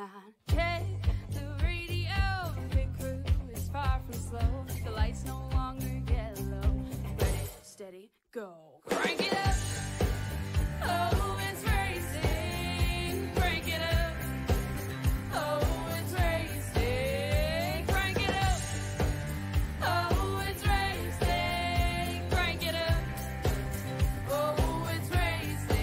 line. Check the radio, pit crew is far from slow. The lights no longer yellow. Ready, steady, go. Crank it up. Oh, it's racing. Crank it up. Oh, it's racing. Crank it up. Oh, it's racing. Crank it up. Oh, it's racing.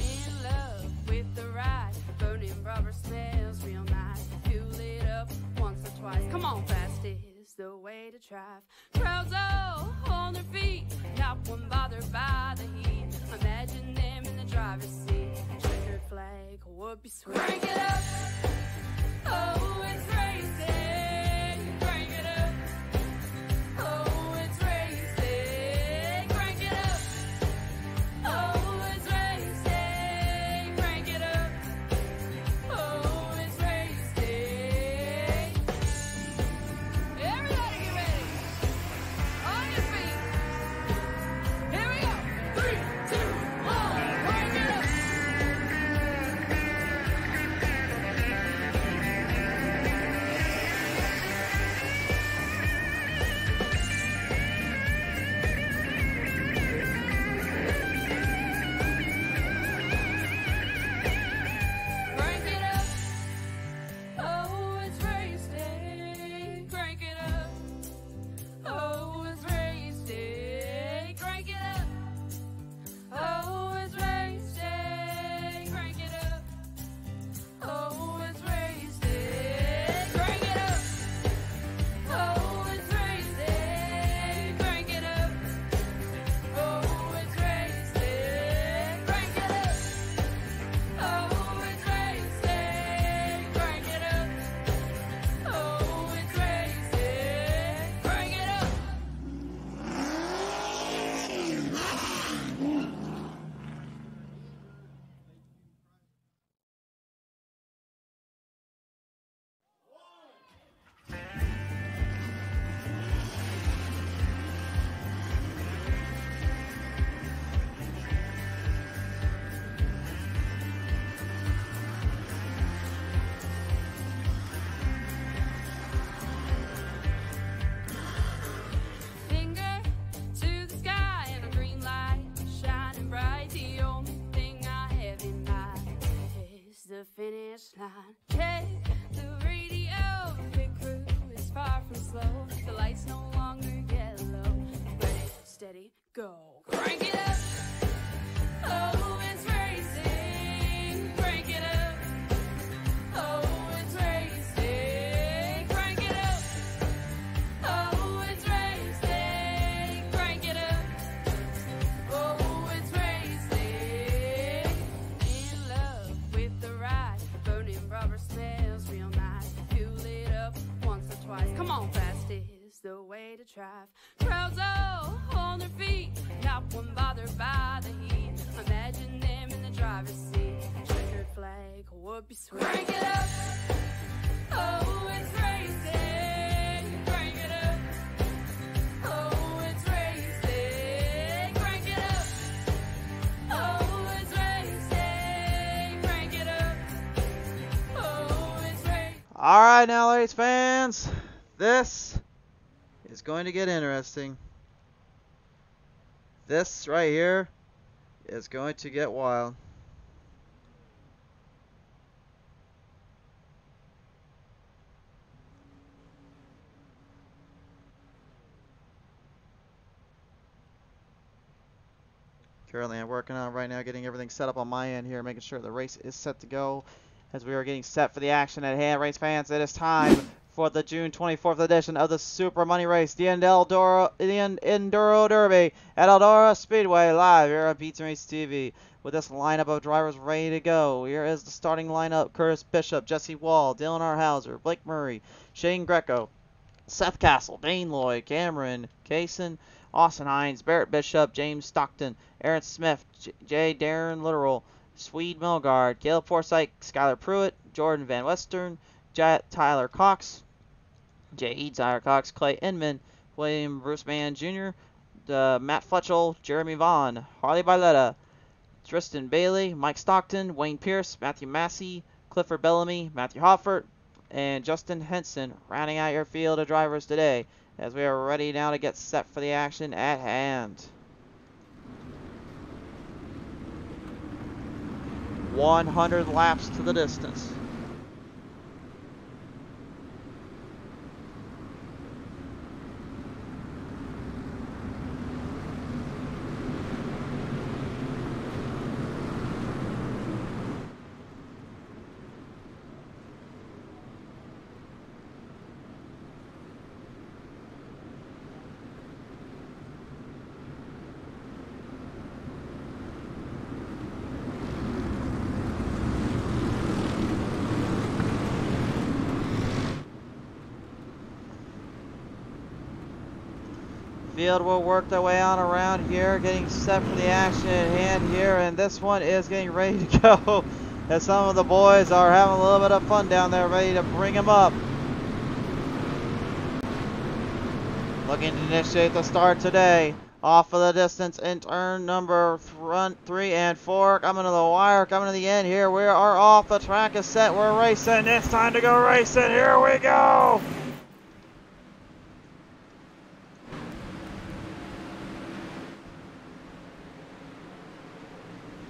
In love with the ride. Burning rubber smells real nice. Fuel it up once or twice. Come on, fast is the way to drive. Crowds all on their feet. Not one bothered by the heat. Imagine them in the driver's seat. Checkered flag would be sweet. Crank it up. Oh, it's racing. Crank it up. Oh, it's racing. Crank it up. Oh, it's racing. Crank it up. Oh, it's racing. Everybody get ready. On your feet. Here we go. 3, 2, 1. Crank it up. Crank it up. Oh, it's racing. Crank it up. Oh, it's racing. Crank it up. Oh, it's racing. Crank it up. Oh, it's racing. Crank it up. Oh, it's racing. Crank it up. Oh, it's racing. Crank it up. Oh, it's racing. Crank it up. Oh, it's racing. Crank it up. Finger to the sky and a green light shining bright. The only thing I have in mind is the finish line. Check the radio, pit crew is far from slow. The lights no longer yellow. Ready, steady, go. Crank it up. Oh, it's racing. Crank it up. Oh, it's racing. Crank it up. Oh, it's racing. Crank it up. Oh, it's racing. In love with the ride. Burning rubber smells real nice. Fuel it up once or twice. Come on, fast is the way to drive. Crowds all on their feet. Not one bothered by the heat. Imagine them in the driver's seat. Checkered flag would be sweet. Crank it up. Oh, it's racing. Crank it up. Oh, it's racing. Crank it up. Oh, it's racing. Crank it up. Oh, it's racing. All right, now, ladies fans, this is going to get interesting. This right here is going to get wild. Currently, I'm working on right now, getting everything set up on my end here, making sure the race is set to go. As we are getting set for the action at hand, race fans, it is time for the June 24th edition of the Super Money Race, the Enduro Derby at Eldora Speedway, live here on Pizza Race TV. With this lineup of drivers ready to go, here is the starting lineup: Curtis Bishop, Jesse Wall, Dylan R. Hauser, Blake Murray, Shane Greco, Seth Castle, Dane Lloyd, Cameron Kaysen, Austin Hines, Barrett Bishop, James Stockton, Aaron Smith, J. Darren Literal, Swede Milgard, Caleb Forsythe, Skylar Pruitt, Jordan Van Western, Tyler Cox, Jay Eadsire Cox, Clay Inman, William Bruce Mann Jr., Matt Fletchell, Jeremy Vaughn, Harley Barletta, Tristan Bailey, Mike Stockton, Wayne Pierce, Matthew Massey, Clifford Bellamy, Matthew Hoffert, and Justin Henson rounding out your field of drivers today as we are ready now to get set for the action at hand. 100 laps to the distance. Field will work their way on around here, getting set for the action at hand here, and this one is getting ready to go as some of the boys are having a little bit of fun down there, ready to bring him up. Looking to initiate the start today. Off of the distance in turn number 3 and 4. Coming to the wire, coming to the end here. We are off. The track is set. We're racing. It's time to go racing. Here we go.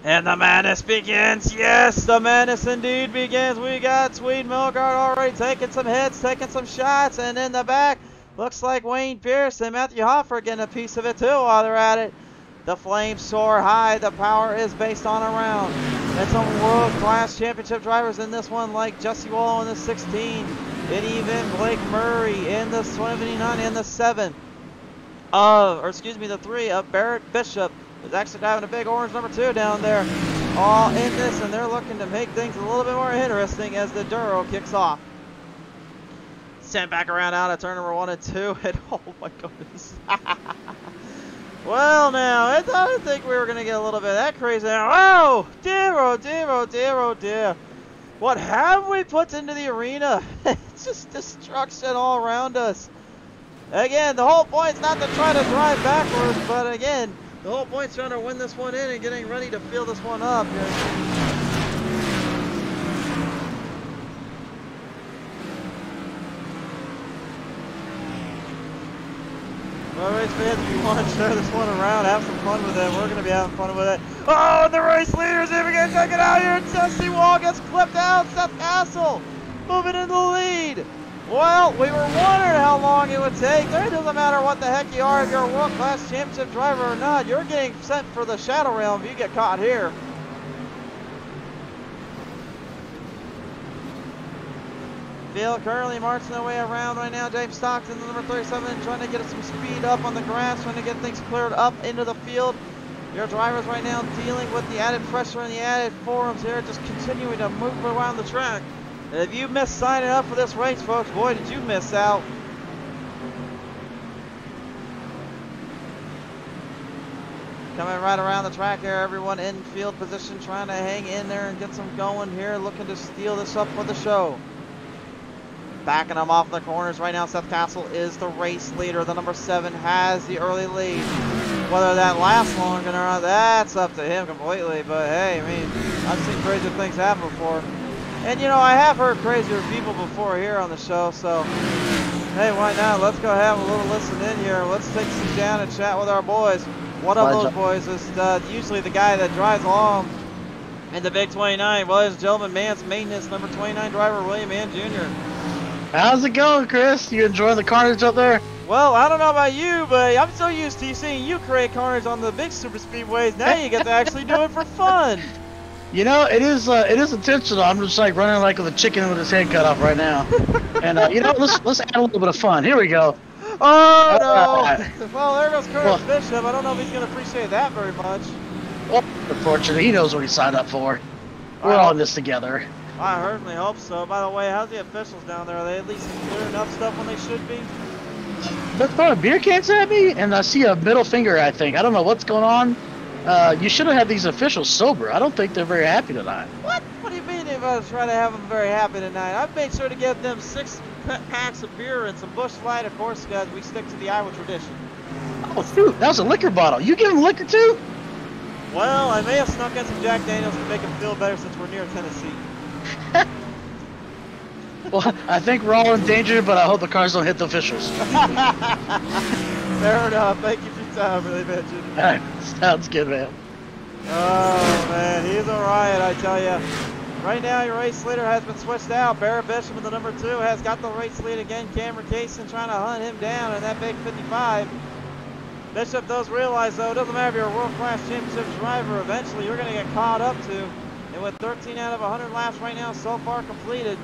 And the madness begins. Yes, the madness indeed begins. We got Swede Milgard already taking some hits, taking some shots, and in the back, looks like Wayne Pierce and Matthew Hoffer getting a piece of it too while they're at it. The flames soar high. The power is based on a round. And some world-class championship drivers in this one, like Jesse Wallow in the 16, and even Blake Murray in the 79 and the 7. The 3 of Barrett Bishop. Is actually driving a big orange number 2 down there, all in this, and they're looking to make things a little bit more interesting as the Enduro kicks off. Sent back around out of turn number 1 and 2, and oh my goodness. Well, now, I didn't think we were going to get a little bit of that crazy. Oh, dear, oh dear, oh dear, oh dear. What have we put into the arena? It's just destruction all around us. Again, the whole point's not to try to drive backwards, but again, the whole point's trying to win this one in and getting ready to fill this one up here. Well, race fans, if you want to share this one around, have some fun with it. We're going to be having fun with it. Oh, and the race leaders even get taken out here. Jesse Wall gets clipped out. Seth Castle moving in the lead. Well, we were wondering how long it would take. It doesn't matter what the heck you are, if you're a world-class championship driver or not. You're getting sent for the Shadow Realm if you get caught here. Field currently marching their way around right now. James Stockton, the number 37, trying to get some speed up on the grass, trying to get things cleared up into the field. Your drivers right now dealing with the added pressure and the added forums here, just continuing to move around the track. If you missed signing up for this race, folks, boy, did you miss out. Coming right around the track here, everyone in field position, trying to hang in there and get some going here, looking to steal this up for the show. Backing them off the corners right now, Seth Castle is the race leader. The number 7 has the early lead. Whether that lasts long or not, that's up to him completely. But hey, I mean, I've seen crazy things happen before. And you know, I have heard crazier people before here on the show, so hey, why not? Let's go have a little listen in here. Let's take some down and chat with our boys. One of those boys is usually the guy that drives along in the Big 29. Well, ladies and gentlemen, Man's Maintenance, number 29 driver, William Mann Jr. How's it going, Chris? You enjoying the carnage up there? Well, I don't know about you, but I'm so used to seeing you create carnage on the big super speedways. Now you get to actually do it for fun. You know, it is intentional. I'm just like running like with a chicken with his head cut off right now. And you know, let's add a little bit of fun. Here we go. Oh no! Well, there goes Curtis Bishop. I don't know if he's gonna appreciate that very much. Well, unfortunately, he knows what he signed up for. We're all in this together. I certainly hope so. By the way, how's the officials down there? Are they at least clearing up stuff when they should be? They're throwing beer cans at me, and I see a middle finger, I think. I don't know what's going on. You should have had these officials sober. I don't think they're very happy tonight. What? What do you mean if I was trying to have them very happy tonight? I've made sure to give them 6 packs of beer and some Busch Light. Of course, guys, we stick to the Iowa tradition. Oh, shoot. That was a liquor bottle. You give them liquor, too? Well, I may have snuck in some Jack Daniels to make them feel better since we're near Tennessee. Well, I think we're all in danger, but I hope the cars don't hit the officials. Fair enough. Thank you for your time, really, Benjamin. All right, sounds good, man. Oh, man, he's a riot, I tell you. Right now, your race leader has been switched out. Barrett Bishop with the number 2 has got the race lead again. Cameron Kaysen trying to hunt him down in that big 55. Bishop does realize, though, it doesn't matter if you're a world-class championship driver. Eventually, you're going to get caught up to. And with 13 out of 100 laps right now so far completed,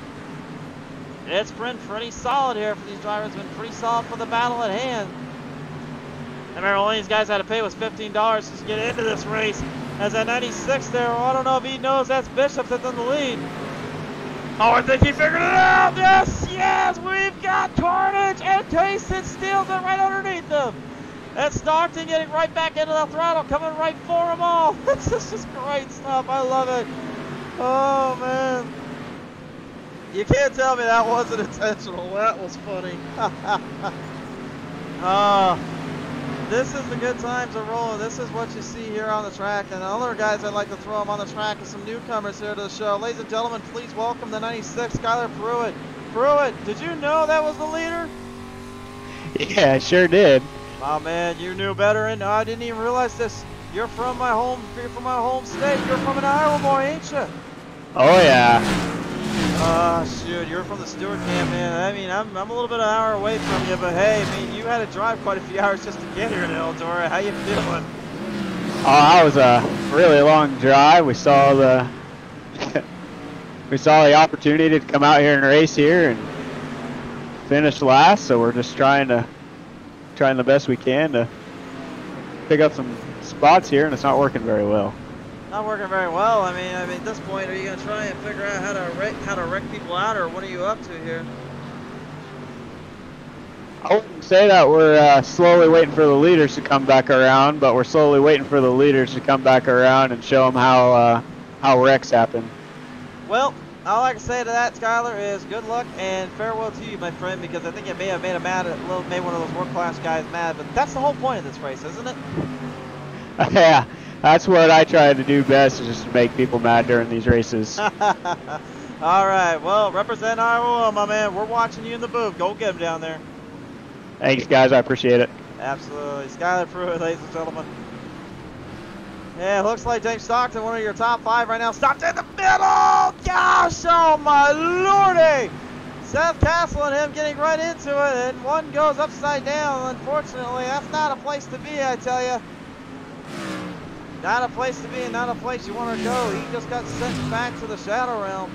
it's been pretty solid here for these drivers. It's been pretty solid for the battle at hand. And remember, all these guys had to pay was $15 just to get into this race. As that 96 there, well, I don't know if he knows that's Bishop that's in the lead. Oh, I think he figured it out. Yes, yes, we've got carnage, and Kaysen steals it right underneath them. And Stockton getting right back into the throttle, coming right for them all. This is just great stuff. I love it. Oh, man. You can't tell me that wasn't intentional. That was funny. This is the good times of rolling. This is what you see here on the track. And the other guys I'd like to throw them on the track are some newcomers here to the show. Ladies and gentlemen, please welcome the 96, Skylar Pruitt. Pruitt, did you know that was the leader? Yeah, I sure did. Oh man, you knew better, and I didn't even realize this. You're from my home state. You're from an Iowa boy, ain't you? Oh yeah. Shoot, you're from the Stewart camp, man. I mean, I'm a little bit an hour away from you, but hey, I mean, you had to drive quite a few hours just to get here to Eldora. How you feeling? Oh, that was a really long drive. We saw the opportunity to come out here and race here and finish last. So we're just trying the best we can to pick up some spots here, and it's not working very well. Not working very well. I mean, at this point, are you gonna try and figure out how to wreck people out, or what are you up to here? I wouldn't say that we're slowly waiting for the leaders to come back around, but we're slowly waiting for the leaders to come back around and show them how wrecks happen. Well, all I can say to that, Skylar, is good luck and farewell to you, my friend, because I think it may have made made one of those world-class guys mad, but that's the whole point of this race, isn't it? Yeah, that's what I try to do best, is just to make people mad during these races. All right, well, represent Iowa, my man. We're watching you in the booth. Go get him down there. Thanks, guys. I appreciate it. Absolutely. Skylar Pruitt, ladies and gentlemen. Yeah, it looks like James Stockton, one of your top 5 right now. Stockton in the middle! Gosh, oh my lordy! Seth Castle and him getting right into it, and one goes upside down. Unfortunately, that's not a place to be, I tell you. Not a place to be, and not a place you want to go. He just got sent back to the Shadow Realm.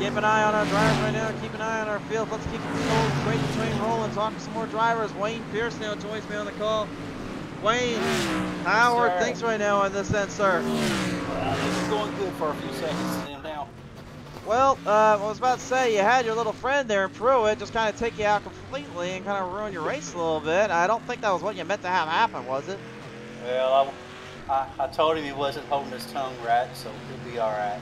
Keep an eye on our drivers right now. Keep an eye on our field. Let's keep the straight train rolling. Talk to some more drivers. Wayne Pierce now joins me on the call. Wayne, how are things right now on this end, sir? This is going good for a few seconds now. Well, I was about to say, you had your little friend there in Pruitt just kind of take you out completely and kind of ruin your race a little bit. I don't think that was what you meant to have happen, was it? Well, I told him he wasn't holding his tongue right, so he'll be all right.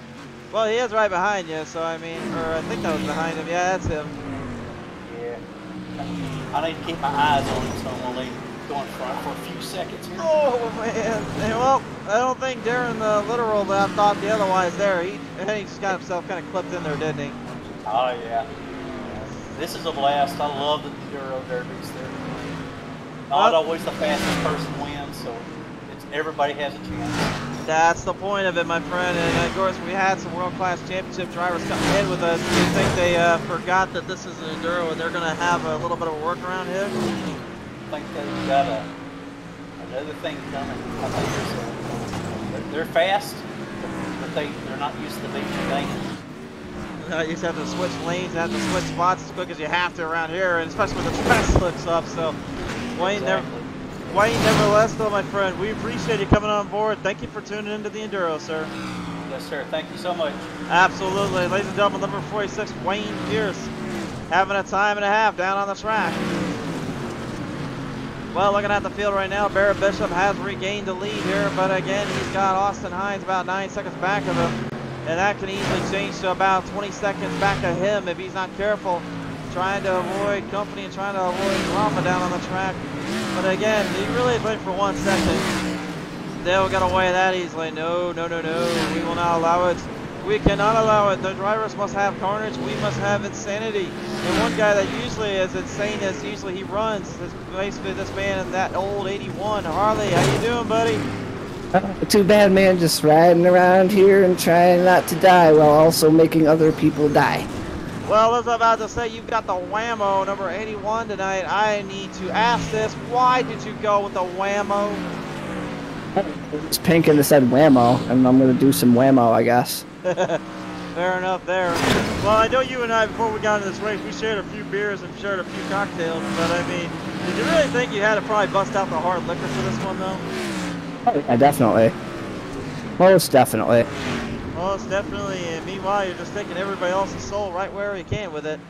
Well, he is right behind you, so I mean, or I think that was behind him. Yeah, that's him. Yeah. I need to keep my eyes on him, so I'm going to leave him go in front for a few seconds here. Oh, man. And, well, I don't think Darren the literal that thought the otherwise there. He just got himself kind of clipped in there, didn't he? Oh, yeah. This is a blast. I love the Enduro derbies. Not always the fastest person wins, so everybody has a chance. That's the point of it, my friend. And of course, we had some world-class championship drivers coming in with us. Do you think they forgot that this is an Enduro and they're going to have a little bit of a workaround here? I think they've got another thing coming. I think they're fast, but they're not used to being dangerous. You just have to switch lanes, have to switch spots as quick as you have to around here, and especially when the track slips up. So, Wayne, nevertheless, though, my friend, we appreciate you coming on board. Thank you for tuning into the Enduro, sir. Yes, sir. Thank you so much. Absolutely. Ladies and gentlemen, number 46, Wayne Pierce, having a time and a half down on the track. Well, looking at the field right now, Barrett Bishop has regained the lead here, but again, he's got Austin Hines about 9 seconds back of him, and that can easily change to about 20 seconds back of him if he's not careful, trying to avoid company and trying to avoid drama down on the track. But again, he really is waiting for 1 second. They'll get away that easily. No, we will not allow it. We cannot allow it. The drivers must have carnage. We must have insanity. And one guy that usually is insane as usually he runs is basically this man in that old 81. Harley, how you doing, buddy? Too bad, man. Just riding around here and trying not to die while also making other people die. Well, as I'm about to say, you've got the whammo number 81 tonight. I need to ask this. Why did you go with the whammo? It's pink and it said whammo, and I'm going to do some whammo, I guess. Fair enough there. Well, I know you and I, before we got into this race, we shared a few beers and shared a few cocktails, but I mean, did you really think you had to probably bust out the hard liquor for this one, though? Yeah, definitely. Most definitely. Most definitely, and meanwhile, you're just taking everybody else's soul right where you can with it.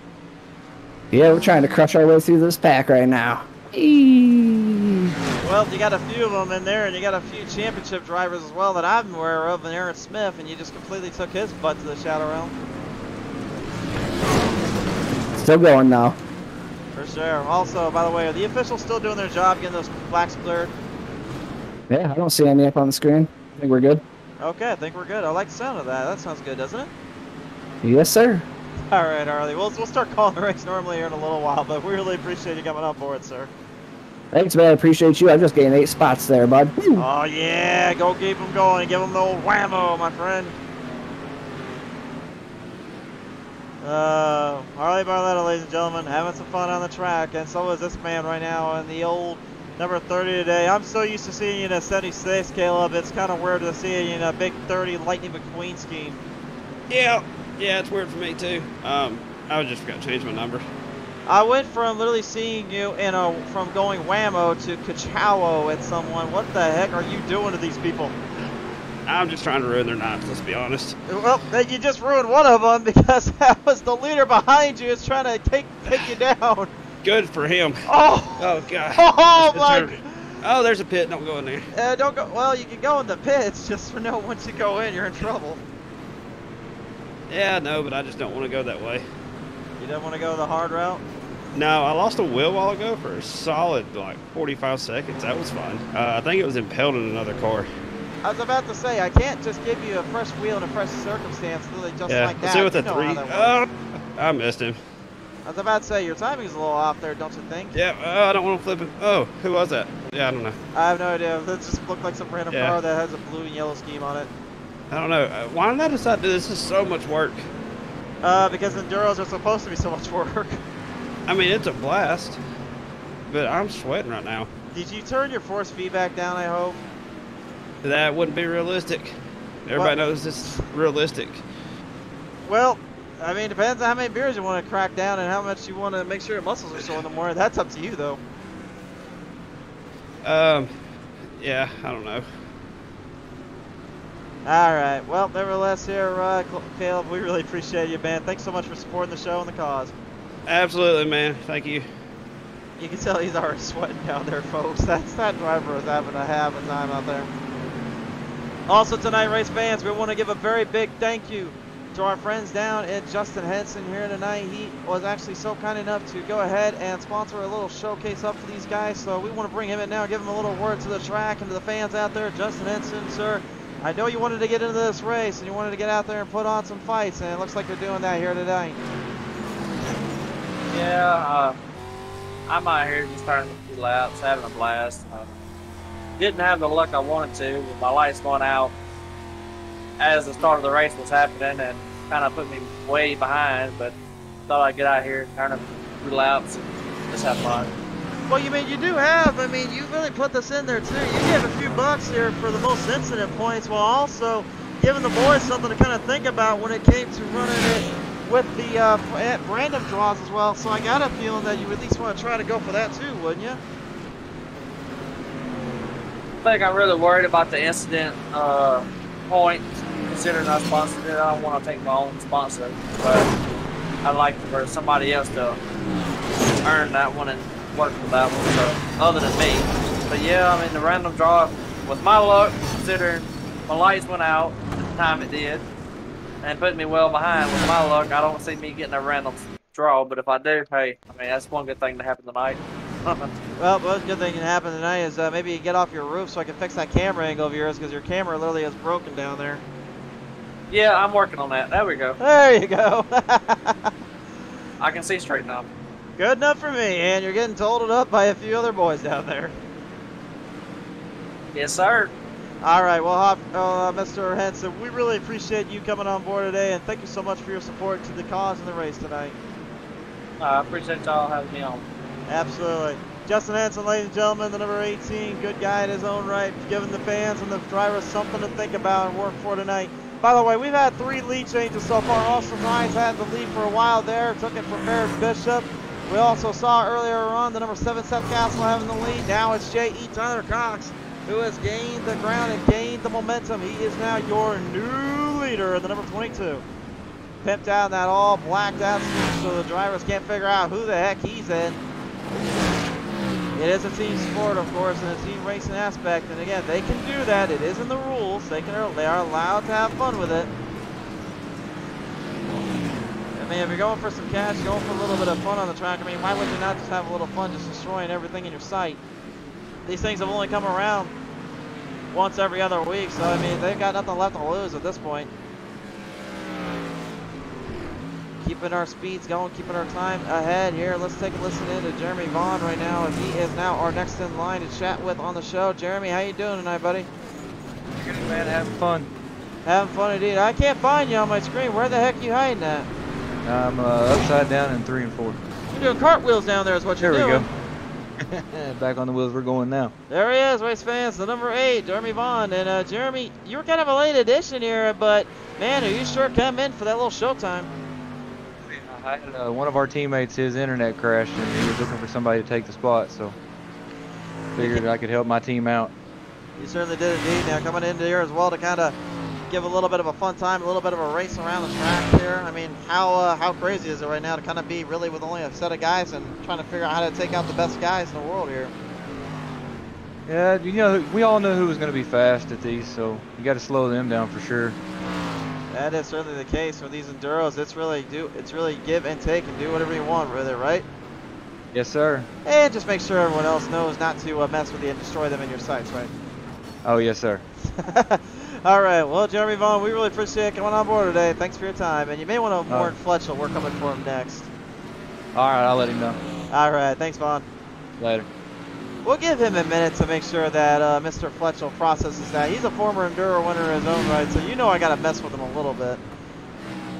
Yeah, we're trying to crush our way through this pack right now. Eee. Well, you got a few of them in there, and you got a few championship drivers as well that I'm aware of, and Aaron Smith, and you just completely took his butt to the Shadow Realm. Still going now. For sure. Also, by the way, are the officials still doing their job getting those flags cleared? Yeah, I don't see any up on the screen. I think we're good. Okay, I think we're good. I like the sound of that. That sounds good, doesn't it? Yes, sir. All right, Harley. We'll start calling the race normally here in a little while, but we really appreciate you coming on board, sir. Thanks, man. I appreciate you. I just gained 8 spots there, bud. Woo. Oh, yeah. Go keep them going. Give them the old whammo, my friend. Harley Barletta, ladies and gentlemen, having some fun on the track, and so is this man right now in the old number 30 today. I'm so used to seeing you in a 76, Caleb. It's kind of weird to see you in a big 30 Lightning McQueen scheme. Yeah, it's weird for me too. I was just gonna change my number. I went from literally seeing you in from going whammo to kachowo at someone. What the heck are you doing to these people? I'm just trying to ruin their nights, let's be honest. Well, then you just ruined one of them because that was the leader behind you is trying to take you down. Good for him. Oh God. Oh my. Oh, there's a pit. Don't go in there. Don't go. Well, you can go in the pits. Just once you go in, you're in trouble. Yeah, no, but I just don't want to go that way. You don't want to go the hard route? No, I lost a wheel a while ago for a solid like 45 seconds. That was fun. I think it was impaled in another car. I was about to say, I can't just give you a fresh wheel in a fresh circumstance, literally just like that. Let's see with the You know 3. how that works. I missed him. I was about to say, your timing's a little off there, don't you think? Yeah, I don't want to flip it. Oh, who was that? Yeah, I don't know. I have no idea. That just looked like some random car that has a blue and yellow scheme on it. I don't know. Why did I decide to do this? This is so much work. Because Enduros are supposed to be so much work. I mean, it's a blast, but I'm sweating right now. Did you turn your force feedback down, I hope? That wouldn't be realistic. Everybody knows this is realistic. Well, I mean, it depends on how many beers you want to crack down and how much you want to make sure your muscles are sore in the morning. That's up to you, though. Yeah, I don't know. All right. Well, nevertheless, here, Caleb, we really appreciate you, man. Thanks so much for supporting the show and the cause. Absolutely, man. Thank you. You can tell he's already sweating down there, folks. That driver is having a time out there. Also tonight, race fans, we want to give a very big thank you to our friends down at Justin Henson here tonight. He was actually so kind enough to go ahead and sponsor a little showcase up for these guys. So we want to bring him in now, give him a little word to the track and to the fans out there. Justin Henson, sir, I know you wanted to get into this race and you wanted to get out there and put on some fights, and it looks like you're doing that here tonight. Yeah, I'm out here just turning a few laps, having a blast. Didn't have the luck I wanted to with my lights going out as the start of the race was happening and kind of put me way behind, but thought I'd get out here, turn a few laps, and just have fun. Well, you really put this in there too. You gave a few bucks here for the most incident points while also giving the boys something to kind of think about when it came to running it with the random draws as well. So I got a feeling that you at least want to try to go for that too, wouldn't you? I think I'm really worried about the incident points, considering I sponsored it. I don't want to take my own sponsor, but I'd like for somebody else to earn that one and work for that one, so, other than me. But yeah, I mean, the random draw was my luck, considering my lights went out at the time it did, and putting me well behind with my luck. I don't see me getting a random draw, but if I do, hey, I mean, that's one good thing to happen tonight. Well, one good thing can happen tonight is maybe you get off your roof so I can fix that camera angle of yours, because your camera literally is broken down there. Yeah, I'm working on that. There we go. There you go. I can see straight now. Good enough for me, and you're getting totaled up by a few other boys down there. Yes, sir. All right, well, Mr. Henson, we really appreciate you coming on board today, and thank you so much for your support to the cause and the race tonight. I appreciate y'all having me on. Absolutely. Justin Henson, ladies and gentlemen, the number 18, good guy in his own right, giving the fans and the drivers something to think about and work for tonight. By the way, we've had 3 lead changes so far. Austin Ryan's had the lead for a while there, took it from Barrett Bishop. We also saw earlier on the number 7, Seth Castle, having the lead. Now it's J.E. Tyler Cox, who has gained the ground and gained the momentum. He is now your new leader in the number 22. Pimped out in that all blacked out suit, so the drivers can't figure out who the heck he's in. It is a team sport, of course, and a team racing aspect, and again, they can do that. It is in the rules. They are allowed to have fun with it. I mean, if you're going for some cash, going for a little bit of fun on the track, I mean, why would you not just have a little fun just destroying everything in your sight? These things have only come around once every other week, so I mean, they've got nothing left to lose at this point. Keeping our speeds going, keeping our time ahead here. Let's take a listen in to Jeremy Vaughn right now, as he is now our next in line to chat with on the show. Jeremy, how you doing tonight, buddy? Good, man. Having fun. Having fun indeed. I can't find you on my screen. Where the heck are you hiding at? I'm upside down in 3 and 4. You're doing cartwheels down there is what you're doing. There we go. Back on the wheels we're going now. There he is, race fans, the number 8, Jeremy Vaughn. And Jeremy, you were kind of a late addition here, but man, are you sure come in for that little showtime? I had one of our teammates, his internet crashed, and he was looking for somebody to take the spot, so figured I could help my team out. You certainly did indeed. Now coming into here as well to kind of give a little bit of a fun time, a little bit of a race around the track here. I mean, how crazy is it right now to kind of be really with only a set of guys and trying to figure out how to take out the best guys in the world here? Yeah, you know, we all know who was going to be fast at these, so you got to slow them down for sure. That is certainly the case with these Enduros. It's really give and take and do whatever you want with it, right? Yes, sir. And just make sure everyone else knows not to mess with you and destroy them in your sights, right? Oh, yes, sir. All right. Well, Jeremy Vaughn, we really appreciate coming on board today. Thanks for your time. And you may want to warn Fletchel. We're coming for him next. All right. I'll let him know. All right. Thanks, Vaughn. Later. We'll give him a minute to make sure that Mr. Fletchel processes that. He's a former Enduro winner in his own right, so you know I got to mess with him a little bit.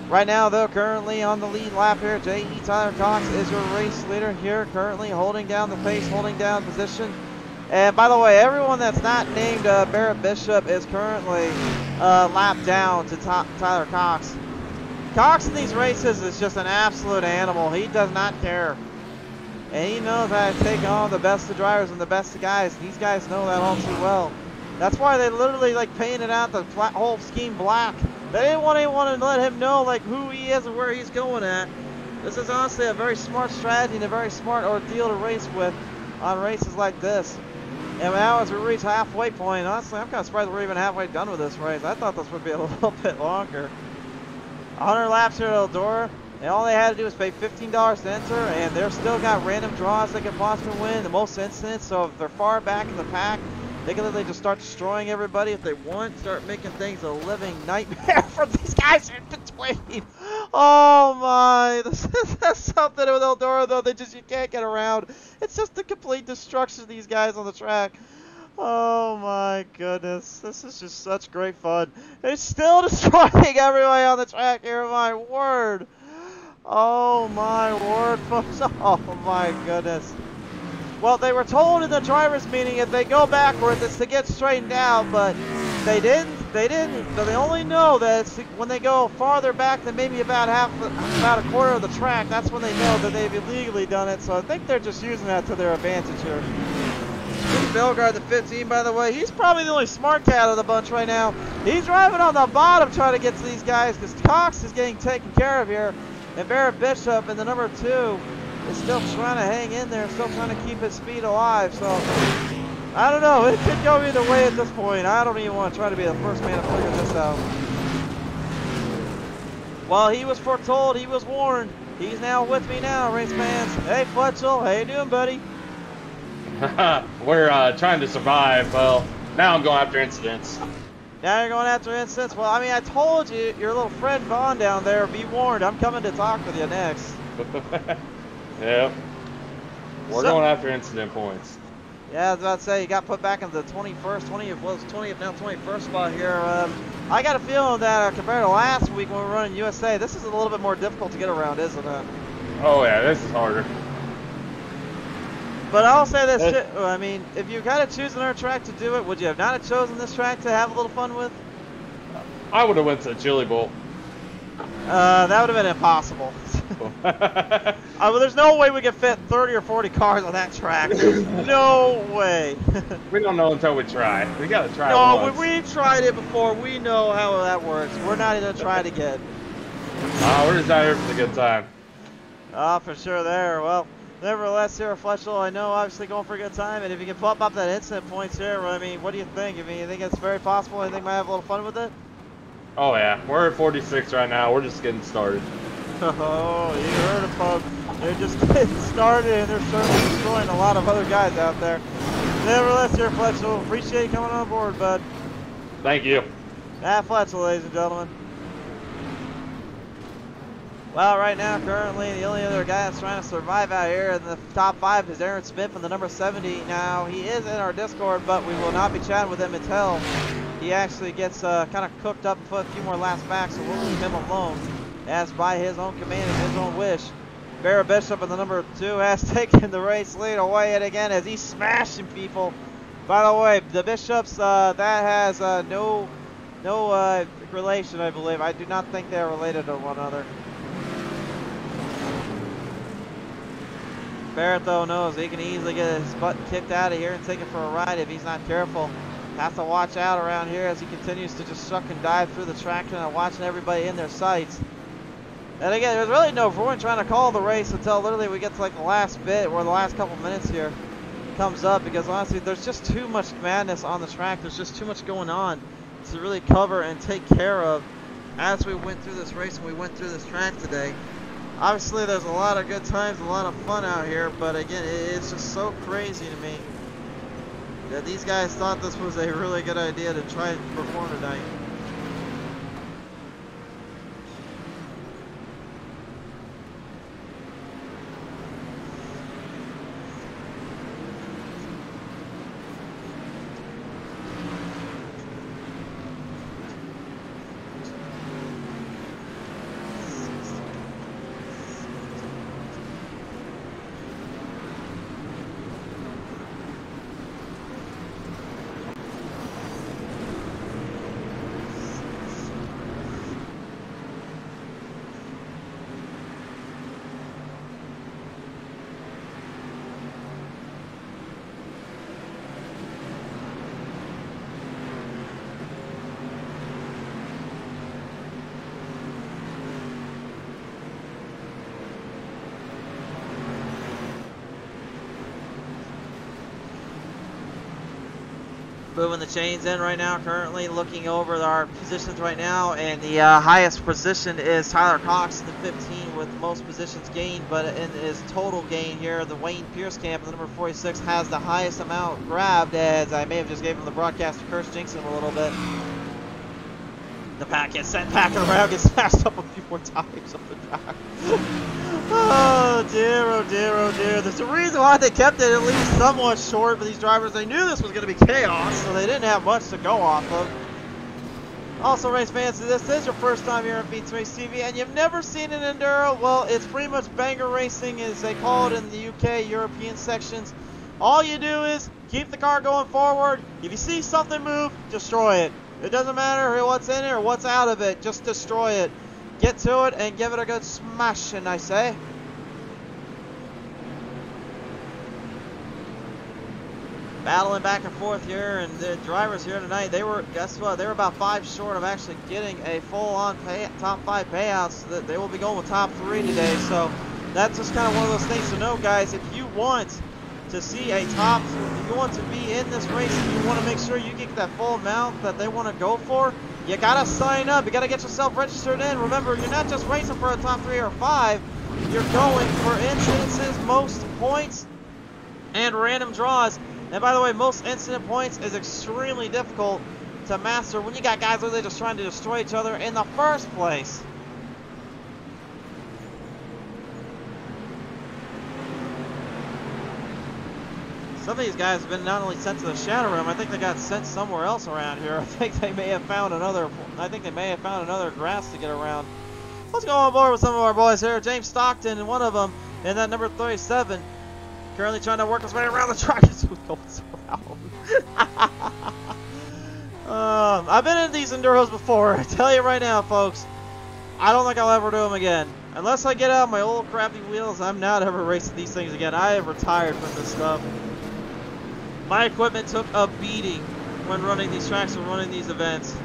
Right now, though, currently on the lead lap here, J.E. Tyler Cox is your race leader here, currently holding down the pace, holding down position. And by the way, everyone that's not named Barrett Bishop is currently lapped down to Tyler Cox. Cox in these races is just an absolute animal. He does not care. And he knows how to take on the best of drivers and the best of guys. These guys know that all too well. That's why they literally painted out the whole scheme black. They didn't want anyone to let him know who he is and where he's going at. This is honestly a very smart strategy and a very smart ordeal to race with on races like this. And now as we reach halfway point, honestly, I'm kind of surprised we're even halfway done with this race. I thought this would be a little bit longer. 100 laps here at Eldora. And all they had to do was pay $15 to enter, and they're still got random draws they can possibly win, the most incidents. So if they're far back in the pack, they can literally just start destroying everybody if they want, start making things a living nightmare for these guys in between. Oh my, this is something with Eldora though, you can't get around. It's just the complete destruction of these guys on the track. Oh my goodness, this is just such great fun. They're still destroying everybody on the track here, my word. Oh my word, folks. Oh my goodness. Well, they were told in the driver's meeting if they go backwards it's to get straightened out, but they didn't. They only know that it's when they go farther back than maybe about a quarter of the track, that's when they know that they've illegally done it. So I think they're just using that to their advantage here. Steve Belgard, the 15, by the way, he's probably the only smart cat of the bunch right now. He's driving on the bottom trying to get to these guys because Cox is getting taken care of here. And Barrett Bishop in the number 2 is still trying to hang in there, still trying to keep his speed alive. So, I don't know. It could go either way at this point. I don't even want to try to be the first man to figure this out. Well, he was foretold. He was warned. He's now with me now, race fans. Hey, Fletchel. How you doing, buddy? We're trying to survive. Well, now I'm going after incidents. Now you're going after incidents. Well, I mean, I told you, your little friend Vaughn down there, be warned, I'm coming to talk with you next. Yep. We're going after incident points. Yeah, I was about to say, you got put back in the 21st, 20th, now 21st spot here. I got a feeling that compared to last week when we were running USA, this is a little bit more difficult to get around, isn't it? Oh, yeah, this is harder. But I'll say this, I mean, if you got to choose another track to do it, would you have not have chosen this track to have a little fun with? I would have went to Chili Bowl. That would have been impossible. Well, there's no way we could fit 30 or 40 cars on that track. No way. We don't know until we try. We got to try it No, once. we tried it before. We know how that works. We're not even going to try it again. We're just out here for the good time. For sure there. Well, nevertheless, here, Fletchel, I know obviously going for a good time, and if you can pump up that incident points here, I mean, what do you think? I mean, you think it's very possible? You think we might have a little fun with it? Oh, yeah. We're at 46 right now. We're just getting started. Oh, you heard it, folks. They're just getting started, and they're certainly destroying a lot of other guys out there. Nevertheless, here, Fletchel, appreciate you coming on board, bud. Thank you. Matt Fletchel, ladies and gentlemen. Well, right now, currently, the only other guy that's trying to survive out here in the top 5 is Aaron Smith in the number 70. Now, he is in our Discord, but we will not be chatting with him until he actually gets kind of cooked up and put a few more laps back, so we'll leave him alone. As by his own command and his own wish, Barra Bishop in the number 2 has taken the race lead away yet again as he's smashing people. By the way, the Bishops, that has no relation, I believe. I do not think they are related to one another. Barrett, though, knows he can easily get his butt kicked out of here and take it for a ride if he's not careful. Has to watch out around here as he continues to just suck and dive through the traction and watching everybody in their sights. And again, there's really no point trying to call the race until literally we get to like the last bit or the last couple minutes here comes up, because honestly, there's just too much madness on the track. There's just too much going on to really cover and take care of as we went through this race and we went through this track today. Obviously, there's a lot of good times, a lot of fun out here, but again, it's just so crazy to me that these guys thought this was a really good idea to try and perform tonight. Moving the chains in right now, currently looking over our positions right now, and the highest position is Tyler Cox in the 15 with most positions gained, but in his total gain here, the Wayne Pierce camp, the number 46, has the highest amount grabbed, as I may have just gave him the broadcast to curse jinx him a little bit. The pack gets sent back around, gets smashed up a few more times up the track. Oh dear, oh dear, oh dear. There's a reason why they kept it at least somewhat short for these drivers. They knew this was going to be chaos, so they didn't have much to go off of. Also, race fans, if this is your first time here at Beats Race TV and you've never seen an Enduro, well, it's pretty much banger racing, as they call it in the UK, European sections. All you do is keep the car going forward. If you see something move, destroy it. It doesn't matter what's in it or what's out of it, just destroy it. Get to it and give it a good smashing, I say. Battling back and forth here, and the drivers here tonight, they were, guess what, they were about 5 short of actually getting a full-on top 5 payouts. That they will be going with top 3 today, so that's just kind of one of those things to know, guys. If you want to see a top, if you want to be in this race and you want to make sure you get that full amount that they want to go for, you gotta sign up. You gotta get yourself registered in. Remember, you're not just racing for a top 3 or 5. You're going for incidences, most points, and random draws. And by the way, most incident points is extremely difficult to master when you got guys literally just trying to destroy each other in the first place. Some of these guys have been not only sent to the Shadow Realm, I think they got sent somewhere else around here. I think they may have found another grass to get around. Let's go on board with some of our boys here. James Stockton and one of them in that number 37. Currently trying to work his way around the track as we go around. I've been in these Enduros before. I tell you right now, folks, I don't think I'll ever do them again. Unless I get out my old crappy wheels, I'm not ever racing these things again. I have retired from this stuff. My equipment took a beating when running these tracks and running these events.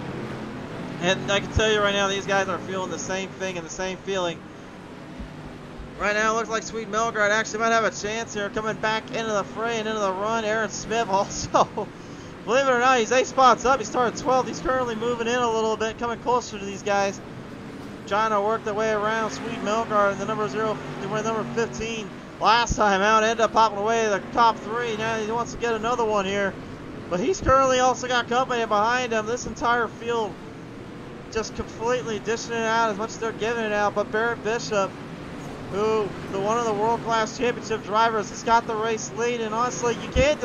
And I can tell you right now, these guys are feeling the same thing and the same feeling. Right now, it looks like Sweet Melgard actually might have a chance here coming back into the fray and into the run. Aaron Smith also, believe it or not, he's 8 spots up. He started 12th. He's currently moving in a little bit, coming closer to these guys. Trying to work their way around Sweet Melgard in the number 15. Last time out, ended up popping away the top 3. Now he wants to get another one here. But he's currently also got company behind him. This entire field just completely dishing it out as much as they're giving it out. But Barrett Bishop, who one of the world-class championship drivers, has got the race lead. And honestly, you can't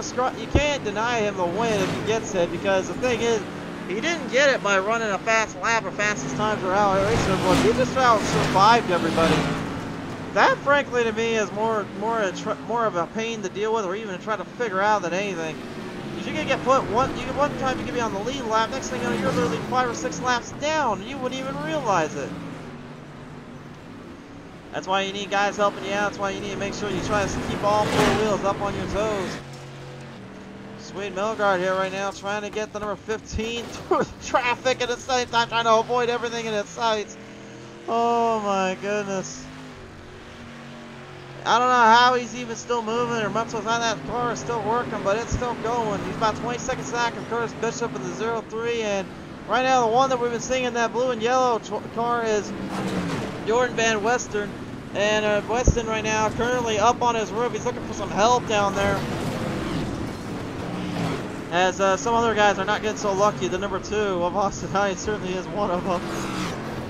deny him the win if he gets it, because the thing is, he didn't get it by running a fast lap or fastest times or out racing everyone. He just survived everybody. That, frankly, to me, is more of a pain to deal with, or even to try to figure out than anything. Because you can get put one time you can be on the lead lap, next thing you know, you're literally 5 or 6 laps down, and you wouldn't even realize it. That's why you need guys helping you out. That's why you need to make sure you try to keep all 4 wheels up on your toes. Sweet Melgard here right now, trying to get the number 15 through traffic at the same time, trying to avoid everything in its sights. Oh my goodness. I don't know how he's even still moving, or much less how that car is still working, but it's still going. He's about 20 seconds back of Curtis Bishop in the 03, and right now the one that we've been seeing in that blue and yellow car is Jordan Van Western. And Weston right now currently up on his roof. He's looking for some help down there, as some other guys are not getting so lucky. The number 2 of Austin High certainly is one of them.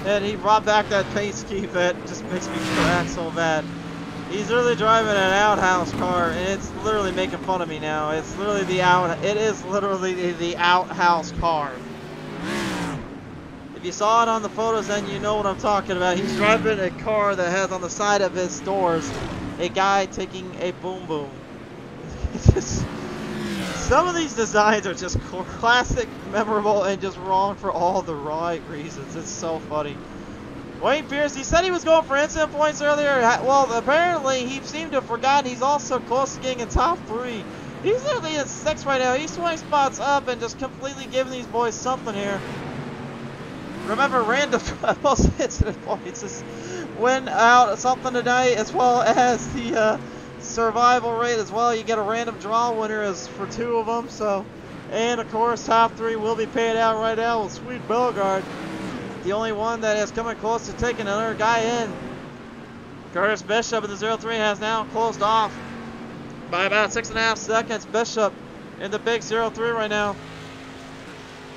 And he brought back that pace keep. It just makes me crack so bad. He's really driving an outhouse car, and it's literally making fun of me now. It's literally it is literally the outhouse car. If you saw it on the photos, then you know what I'm talking about. He's driving a car that has on the side of his doors a guy taking a boom boom. Some of these designs are just classic, memorable, and just wrong for all the right reasons. It's so funny. Wayne Pierce, he said he was going for incident points earlier. Well, apparently he seemed to have forgotten he's also close to getting in top 3. He's literally in 6th right now. He's 20 spots up and just completely giving these boys something here. Remember, random most incident points is win out something tonight, as well as the survival rate as well. You get a random draw winner as for 2 of them. So, and of course, top 3 will be paid out right now with Sweet Bellegarde. The only one that is coming close to taking another guy in. Curtis Bishop in the 03 has now closed off by about 6.5 seconds. Bishop in the big 03 right now.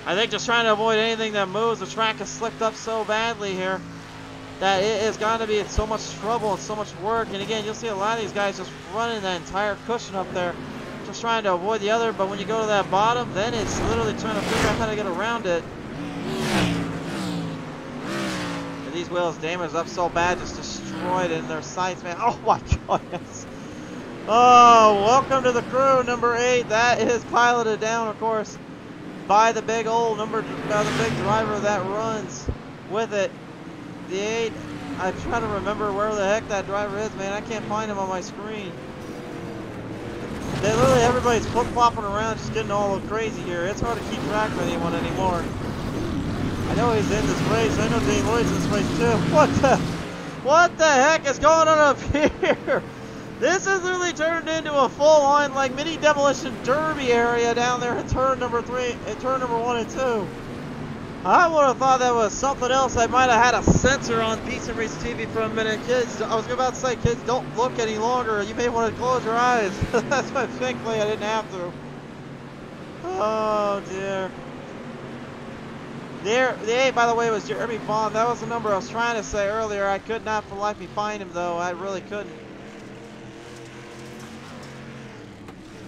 I think just trying to avoid anything that moves. The track has slicked up so badly here that it is going to be in so much trouble and so much work. And again, you'll see a lot of these guys just running that entire cushion up there, just trying to avoid the other. But when you go to that bottom, then it's literally trying to figure out how to get around it. These wheels damaged up so bad, just destroyed in their sights, man. Oh my goodness. Oh, welcome to the crew, number 8. That is piloted down, of course, by the big the big driver that runs with it. The 8. I'm trying to remember where the heck that driver is, man. I can't find him on my screen. Literally everybody's flip-flopping around, just getting all crazy here. It's hard to keep track of anyone anymore. I know he's in this race. I know Dane Lloyd's in this race too. What the heck is going on up here? This has really turned into a full-on like mini demolition derby area down there in turn number 3, and turn number 1 and 2. I would have thought that was something else. I might have had a sensor on Beats and Race TV for a minute. Kids, I was about to say, kids, don't look any longer. You may want to close your eyes. That's why thankfully I didn't have to. Oh dear. The 8, by the way, was Jeremy Bond. That was the number I was trying to say earlier. I could not for life me find him, though. I really couldn't.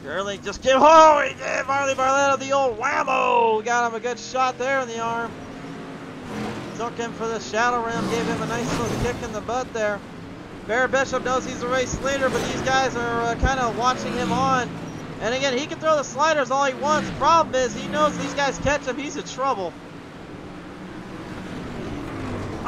Gurley just came. Oh, he did! Marley Barletta, the old whammo! Got him a good shot there in the arm. Took him for the shadow rim, gave him a nice little kick in the butt there. Barrett Bishop knows he's the race leader, but these guys are kind of watching him on. And again, he can throw the sliders all he wants. The problem is he knows these guys catch him, he's in trouble.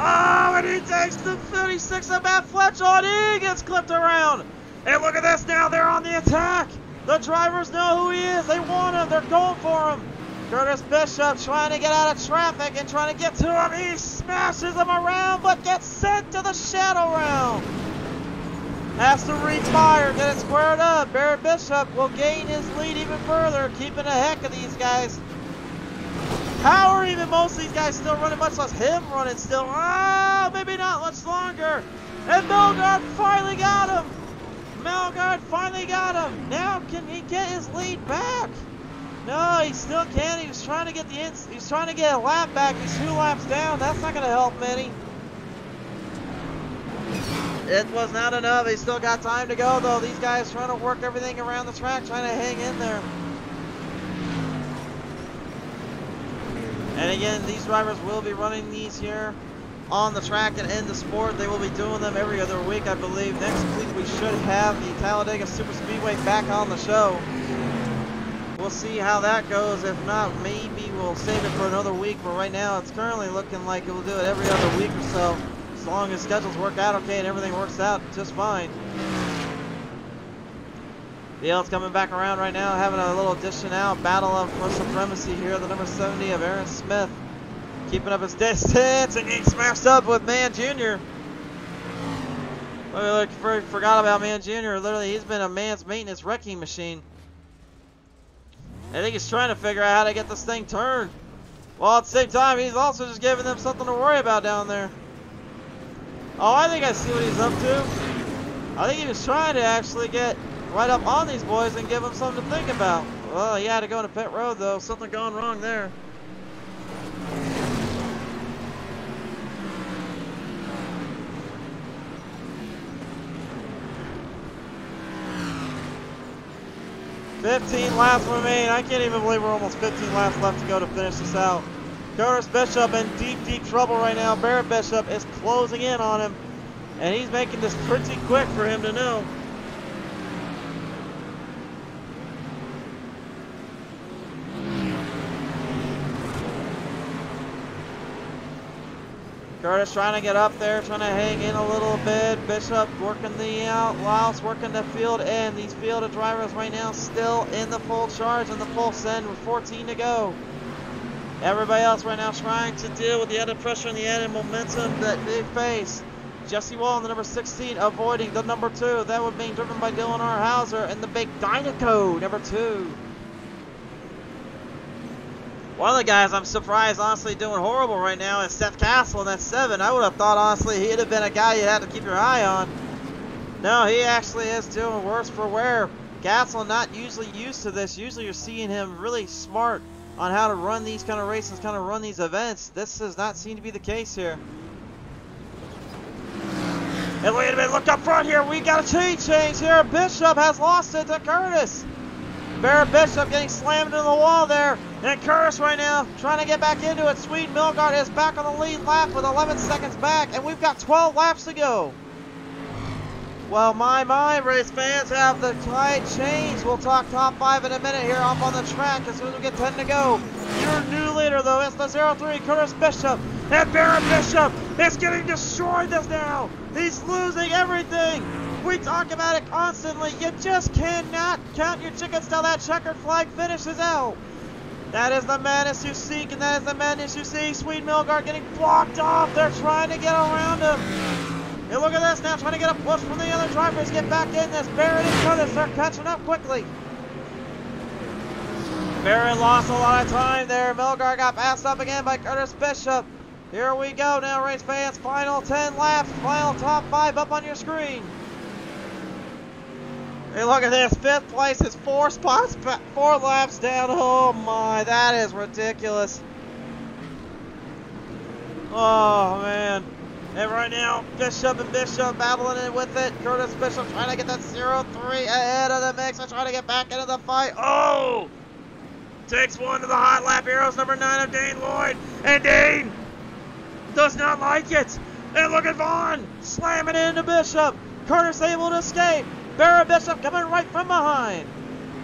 Oh, and he takes the 36 of Matt Fletcher on. He gets clipped around. And look at this now, they're on the attack. The drivers know who he is. They want him. They're going for him. Curtis Bishop trying to get out of traffic and trying to get to him. He smashes him around, but gets sent to the shadow round. Has to retire, get it squared up. Barrett Bishop will gain his lead even further, keeping a heck of these guys. How are even most of these guys still running, much less him running still? Oh, maybe not much longer. And Melgard finally got him. Melgard finally got him. Now can he get his lead back? No, he still can't. He was trying to get he's trying to get a lap back. He's 2 laps down. That's not going to help any. It was not enough. He still got time to go, though. These guys trying to work everything around the track, trying to hang in there. And again, these drivers will be running these here on the track and in the sport. They will be doing them every other week, I believe. Next week we should have the Talladega Super Speedway back on the show. We'll see how that goes. If not, maybe we'll save it for another week. But right now, it's currently looking like it will do it every other week or so. As long as schedules work out okay and everything works out just fine. Dale's coming back around right now, having a little addition out. Battle of for supremacy here. The number 70 of Aaron Smith. Keeping up his distance and getting smashed up with Man Jr. Look, forgot about Man Jr. Literally, he's been a man's maintenance wrecking machine. I think he's trying to figure out how to get this thing turned. Well, at the same time, he's also just giving them something to worry about down there. Oh, I think I see what he's up to. I think he was trying to actually get right up on these boys and give them something to think about. Well, he had to go into pit road, though. Something gone wrong there. $15 laps remain. I can't even believe we're almost 15 laps left to go to finish this out. Curtis Bishop in deep, deep trouble right now. Barrett Bishop is closing in on him, and he's making this pretty quick for him to know. Curtis trying to get up there, trying to hang in a little bit. Bishop working the outlaws, working the field in. These field of drivers right now still in the full charge and the full send with 14 to go. Everybody else right now trying to deal with the added pressure and the added momentum that they face. Jesse Wall, the number 16, avoiding the number 2. That would be driven by Dylan R. Hauser and the big Dynaco, number 2. One of the guys I'm surprised, honestly, doing horrible right now is Seth Castle in that 7. I would have thought, honestly, he'd have been a guy you had to keep your eye on. No, he actually is doing worse for wear. Castle not usually used to this. Usually you're seeing him really smart on how to run these kind of races, kind of run these events. This does not seem to be the case here. And wait a minute, look up front here. We got a change here. Bishop has lost it to Curtis. Barrett Bishop getting slammed into the wall there. And Curtis right now trying to get back into it. Swede Milgard is back on the lead lap with 11 seconds back. And we've got 12 laps to go. Well, my race fans have the tide changed. We'll talk top 5 in a minute here up on the track as soon as we get 10 to go. Your new leader, though, is the 03, Curtis Bishop. And Barrett Bishop is getting destroyed this now. He's losing everything. We talk about it constantly. You just cannot count your chickens till that checkered flag finishes out. That is the madness you seek, and that is the madness you see. Swede Milgard getting blocked off. They're trying to get around him. And look at this now, trying to get a push from the other drivers. Get back in this. Barrett and Curtis are catching up quickly. Barrett lost a lot of time there. Milgard got passed up again by Curtis Bishop. Here we go now, race fans. Final 10 laps. Final top 5 up on your screen. Hey, look at this. 5th place is 4 spots, 4 laps down. Oh my, that is ridiculous. Oh, man. And right now, Bishop and Bishop battling it with it. Curtis Bishop trying to get that 0-3 ahead of the mix and trying to get back into the fight. Oh! Takes one to the hot lap heroes, number 9 of Dane Lloyd. And Dane does not like it. And look at Vaughn slamming into Bishop. Curtis able to escape. Barrett Bishop coming right from behind.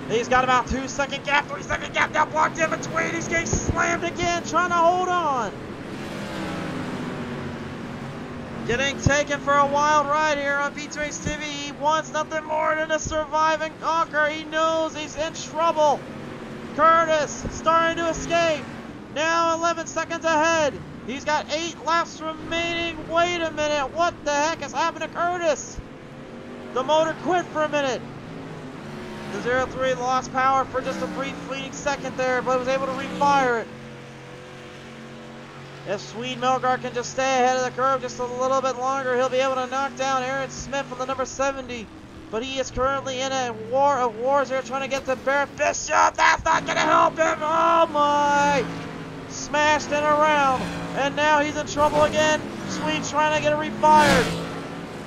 He's got about 2-second gap, 3-second gap now blocked in between. He's getting slammed again, trying to hold on. Getting taken for a wild ride here on Beats Race TV. He wants nothing more than to survive and conquer. He knows he's in trouble. Curtis starting to escape. Now 11 seconds ahead. He's got 8 laps remaining. Wait a minute. What the heck has happened to Curtis? The motor quit for a minute. The 0-3 lost power for just a brief fleeting second there, but was able to refire it. If Swede Melgar can just stay ahead of the curve just a little bit longer, he'll be able to knock down Aaron Smith from the number 70. But he is currently in a war of wars here, trying to get to Barrett Bishop. That's not going to help him. Oh my! Smashed in around. And now he's in trouble again. Swede trying to get it refired.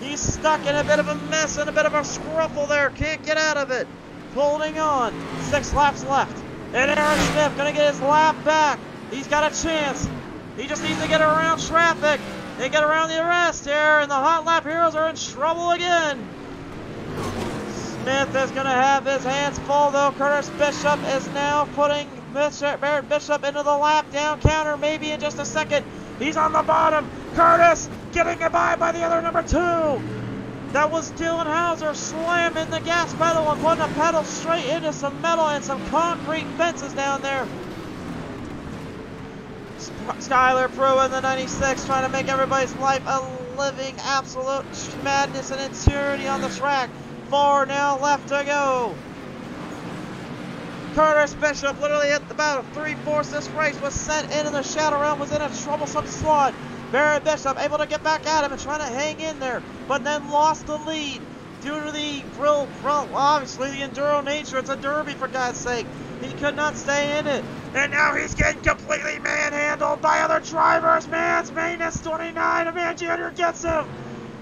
He's stuck in a bit of a mess and a bit of a scruffle there. Can't get out of it. Holding on. 6 laps left. And Aaron Smith going to get his lap back. He's got a chance. He just needs to get around traffic and get around the arrest here. And the hot lap heroes are in trouble again. Smith is going to have his hands full, though. Curtis Bishop is now putting Barrett Bishop into the lap down counter, maybe in just a second. He's on the bottom. Curtis getting by the other number 2. That was Dylan Hauser slamming the gas pedal and putting a pedal straight into some metal and some concrete fences down there. Skylar Pro in the 96 trying to make everybody's life a living absolute madness and insanity on the track. 4 now left to go. Curtis Bishop literally at about 3/4 this race was sent into the shadow realm, was in a troublesome slot. Barrett Bishop able to get back at him and trying to hang in there, but then lost the lead due to the obviously the enduro nature. It's a derby, for God's sake. He could not stay in it. And now he's getting completely manhandled by other drivers. Man's maintenance 29. A man Jr. gets him.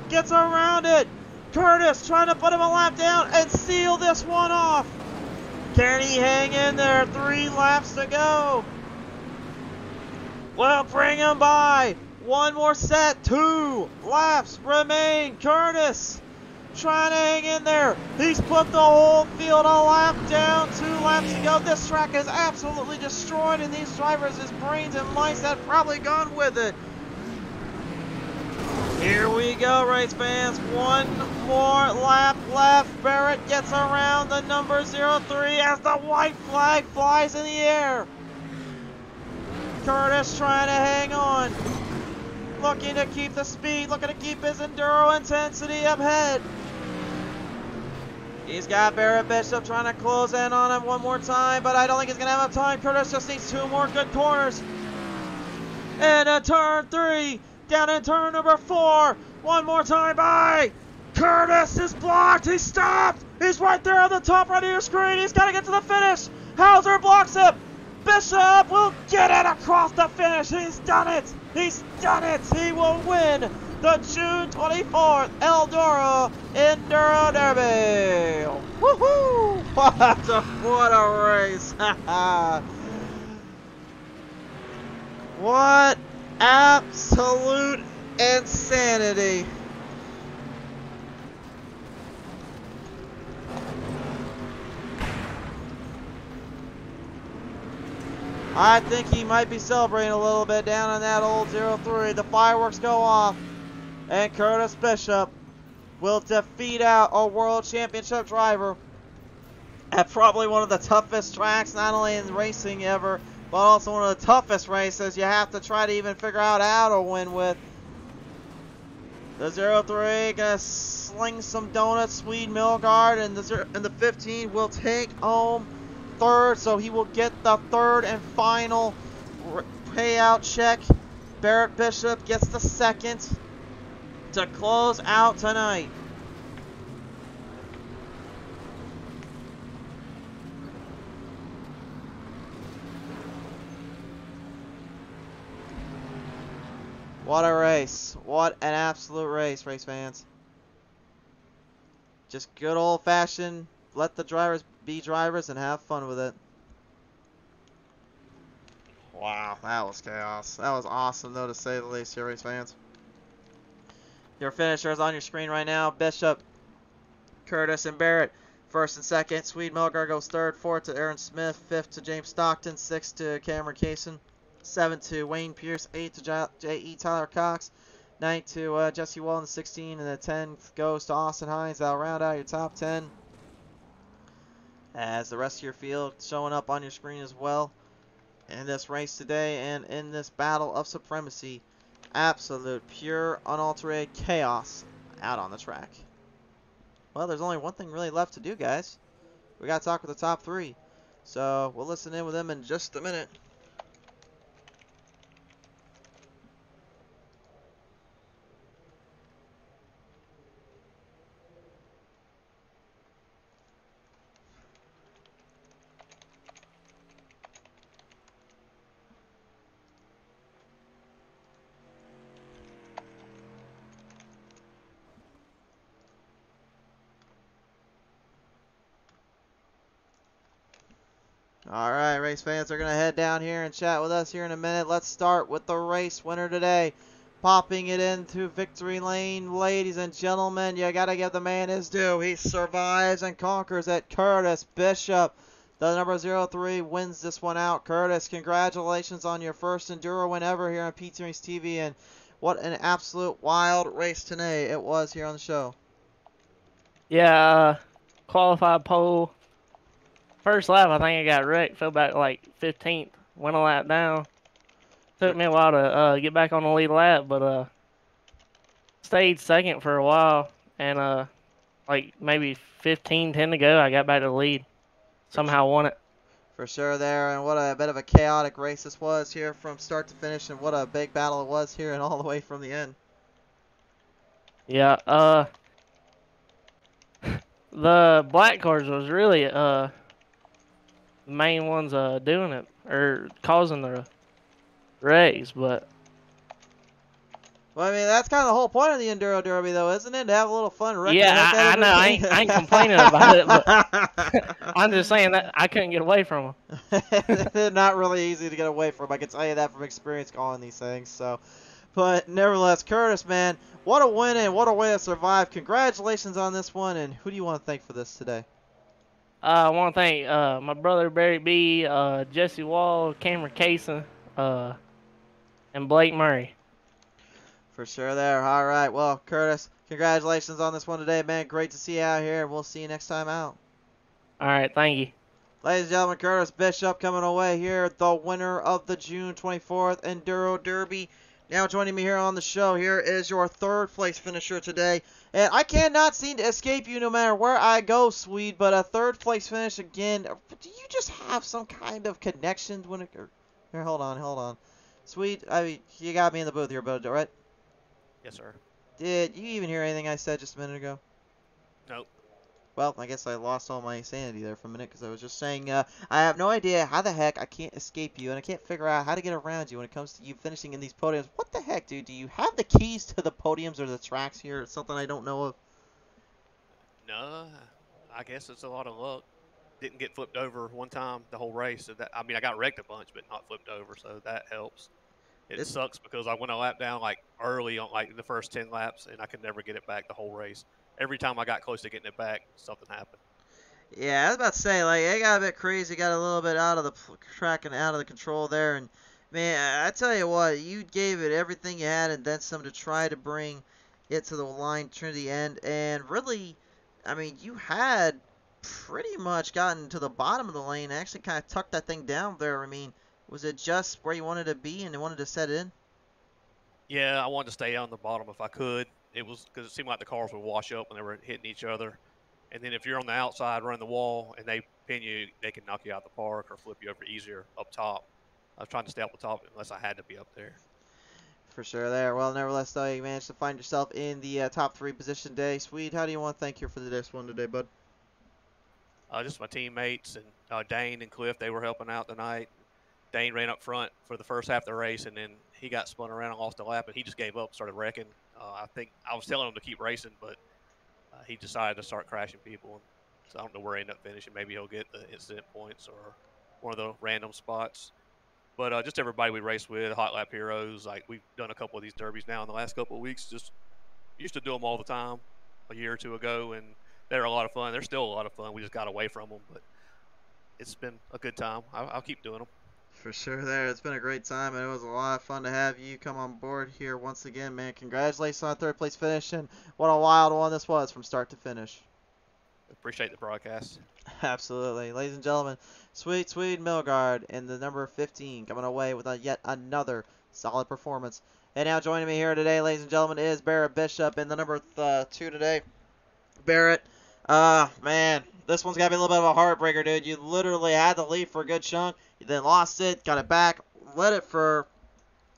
Gets around it. Curtis trying to put him a lap down and seal this one off. Can he hang in there? 3 laps to go. Well, bring him by. 1 more set. 2 laps remain. Curtis trying to hang in there. He's put the whole field a lap down. 2 laps to go. This track is absolutely destroyed, and these drivers' brains and mindset probably gone with it. Here we go, race fans. 1 more lap left. Barrett gets around the number 0-3 as the white flag flies in the air. Curtis trying to hang on. Looking to keep the speed, looking to keep his enduro intensity up ahead. He's got Barrett Bishop trying to close in on him one more time, but I don't think he's going to have enough time. Curtis just needs 2 more good corners. And a turn 3, down in turn number 4. One more time by. Curtis is blocked. He stopped. He's right there on the top right of your screen. He's got to get to the finish. Hauser blocks him. Bishop will get it across the finish. He's done it. He's done it. He will win the June 24th Eldora Enduro Derby. Woohoo! What a race. What absolute insanity. I think he might be celebrating a little bit down on that old 0-3. The fireworks go off, and Curtis Bishop will defeat out a world championship driver at probably one of the toughest tracks, not only in racing ever, but also one of the toughest races you have to try to even figure out how to win with. The 0-3 gonna sling some donuts. Swede Milgard and the 15 will take home 3rd, so he will get the 3rd and final payout check. Barrett Bishop gets the 2nd to close out tonight. What a race. What an absolute race fans. Just good old-fashioned, let the drivers be drivers and have fun with it. Wow, that was chaos. That was awesome, though, to say the least here, race fans. Your finishers on your screen right now. Bishop, Curtis, and Barrett. First and second. Swede Melgar goes third. Fourth to Aaron Smith. Fifth to James Stockton. Sixth to Cameron Kaysen. Seventh to Wayne Pierce. Eighth to J.E. Tyler Cox. Ninth to Jesse Walden. 16. And the 10th goes to Austin Hines. That'll round out your top 10. As the rest of your field showing up on your screen as well. In this race today and in this battle of supremacy. Absolute, pure, unaltered chaos out on the track. Well, there's only one thing really left to do, guys. We got to talk with the top 3. So we'll listen in with them in just a minute. Alright, race fans are going to head down here and chat with us here in a minute. Let's start with the race winner today. Popping it into victory lane, ladies and gentlemen. You got to give the man his due. He survives and conquers it. Curtis Bishop, the number 03, wins this one out. Curtis, congratulations on your first Enduro win ever here on PT Race TV. And what an absolute wild race today it was here on the show. Yeah, qualified pole. First lap, I think I got wrecked. Fell back like 15th. Went a lap down. Took me a while to get back on the lead lap, but stayed second for a while. And like maybe 15, 10 to go, I got back to the lead. Somehow won it. For sure there, and what a bit of a chaotic race this was here from start to finish, and what a big battle it was here and all the way from the end. Yeah, the black cars was really the main ones doing it or causing the race, but well, I mean that's kind of the whole point of the Enduro Derby, though, isn't it? To have a little fun. Yeah, I know. I ain't complaining about it, but I'm just saying that I couldn't get away from them. They're not really easy to get away from. I can tell you that from experience calling these things. So, but nevertheless, Curtis, man, what a win and what a way to survive. Congratulations on this one. And who do you want to thank for this today? I want to thank my brother Barry B, Jesse Wall, Cameron Kaysen, and Blake Murray. For sure there. All right. Well, Curtis, congratulations on this one today, man. Great to see you out here. We'll see you next time out. All right. Thank you. Ladies and gentlemen, Curtis Bishop coming away here, the winner of the June 24th Enduro Derby. Now joining me here on the show, here is your third place finisher today. And I cannot seem to escape you no matter where I go, Swede, but a third place finish again. Do you just have some kind of connection when it... Here, hold on. Swede, I mean, you got me in the booth here, bud, right? Yes, sir. Did you even hear anything I said just a minute ago? Nope. Well, I guess I lost all my sanity there for a minute because I was just saying I have no idea how the heck I can't escape you, and I can't figure out how to get around you when it comes to you finishing in these podiums. What the heck, dude? Do you have the keys to the podiums or the tracks here? It's something I don't know of. No, I guess it's a lot of luck. Didn't get flipped over one time the whole race. So that, I mean, I got wrecked a bunch, but not flipped over, so that helps. It sucks because I went a lap down like early on like the first 10 laps, and I could never get it back the whole race. Every time I got close to getting it back, something happened. Yeah, I was about to say, like, it got a bit crazy, got a little bit out of the track and out of the control there, and man, I tell you what, you gave it everything you had and then some to try to bring it to the line to the end, and really, I mean, you had pretty much gotten to the bottom of the lane and actually kind of tucked that thing down there. I mean, was it just where you wanted to be and you wanted to set in? Yeah, I wanted to stay on the bottom if I could. It was because it seemed like the cars would wash up when they were hitting each other. And then if you're on the outside running the wall and they pin you, they can knock you out the park or flip you over easier up top. I was trying to stay up the top unless I had to be up there. For sure there. Well, nevertheless, though, you managed to find yourself in the top 3 position today. Swede, how do you want to thank you for this one today, bud? Just my teammates and Dane and Cliff, they were helping out tonight. Dane ran up front for the first half of the race, and then he got spun around and lost a lap, and he just gave up, started wrecking. I think I was telling him to keep racing, but he decided to start crashing people. So I don't know where he ended up finishing. Maybe he'll get the incident points or one of the random spots. But just everybody we race with, Hot Lap Heroes, like we've done a couple of these derbies now in the last couple of weeks. Just used to do them all the time a year or two ago, and they're a lot of fun. They're still a lot of fun. We just got away from them, but it's been a good time. I'll keep doing them. For sure there. It's been a great time, and it was a lot of fun to have you come on board here once again, man. Congratulations on a third place finish, and what a wild one this was from start to finish. Appreciate the broadcast. Absolutely. Ladies and gentlemen, Sweet Swede Milgard in the number 15 coming away with yet another solid performance. And now joining me here today, ladies and gentlemen, is Barrett Bishop in the number 2 today. Barrett, man, this one's got to be a little bit of a heartbreaker, dude. You literally had the lead for a good chunk. You then lost it, got it back, led it for,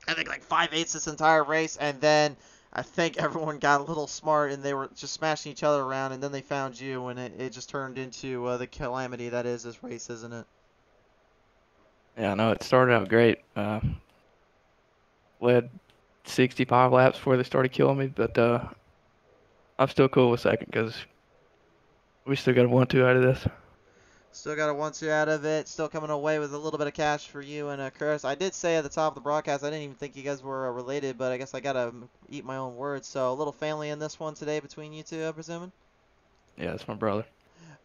I think, like 5/8 this entire race, and then I think everyone got a little smart and they were just smashing each other around, and then they found you, and it just turned into the calamity that is this race, isn't it? Yeah, no, it started out great. Led 65 laps before they started killing me, but I'm still cool with second because we still got a 1-2 out of this. Still got a 1-2 out of it. Still coming away with a little bit of cash for you and Chris. I did say at the top of the broadcast, I didn't even think you guys were related, but I guess I got to eat my own words. So a little family in this one today between you two, I'm presuming? Yeah, that's my brother.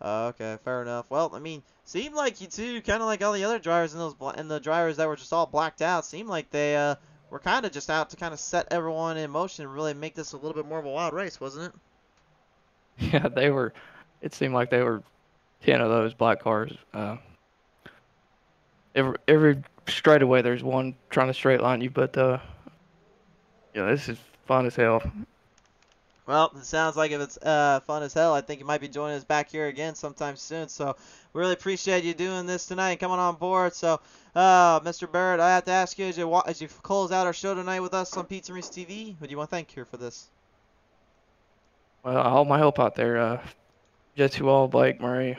Okay, fair enough. Well, I mean, seemed like you two, kind of like all the other drivers and the drivers that were just all blacked out, seemed like they were kind of just out to kind of set everyone in motion and really make this a little bit more of a wild race, wasn't it? Yeah, they were. It seemed like they were 10 of those black cars. Every straightaway, there's one trying to straight line you, but yeah, this is fun as hell. Well, it sounds like if it's fun as hell, I think you might be joining us back here again sometime soon. So we really appreciate you doing this tonight and coming on board. So, Mr. Barrett, I have to ask you, as you close out our show tonight with us on Pizza Reese TV, who do you want to thank here for this? Well, all my help out there, Jesse Wall, Blake, Murray,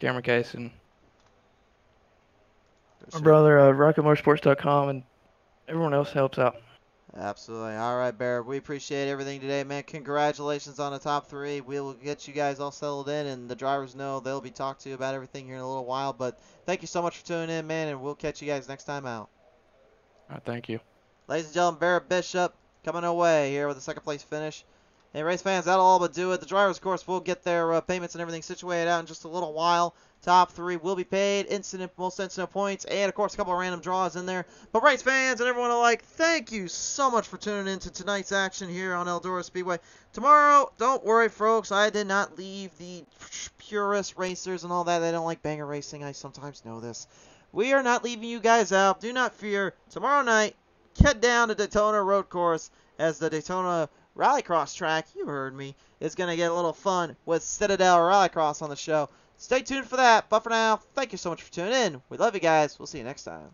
Cameron Case, and my brother, RocketMotorsports.com, and everyone else helps out. Absolutely. All right, Barrett, we appreciate everything today, man. Congratulations on the top 3. We will get you guys all settled in, and the drivers know they'll be talked to about everything here in a little while. But thank you so much for tuning in, man, and we'll catch you guys next time out. All right, thank you. Ladies and gentlemen, Barrett Bishop coming away here with a second place finish. Hey, race fans, that'll all but do it. The drivers, of course, will get their payments and everything situated out in just a little while. Top 3 will be paid. Most incident points, and, of course, a couple of random draws in there. But race fans and everyone alike, thank you so much for tuning in to tonight's action here on Eldora Speedway. Tomorrow, don't worry, folks, I did not leave the purist racers and all that. They don't like banger racing. I sometimes know this. We are not leaving you guys out. Do not fear. Tomorrow night, head down to Daytona Road Course as the Daytona Rallycross track, you heard me, is going to get a little fun with Citadel Rallycross on the show. Stay tuned for that. But for now, thank you so much for tuning in. We love you guys. We'll see you next time.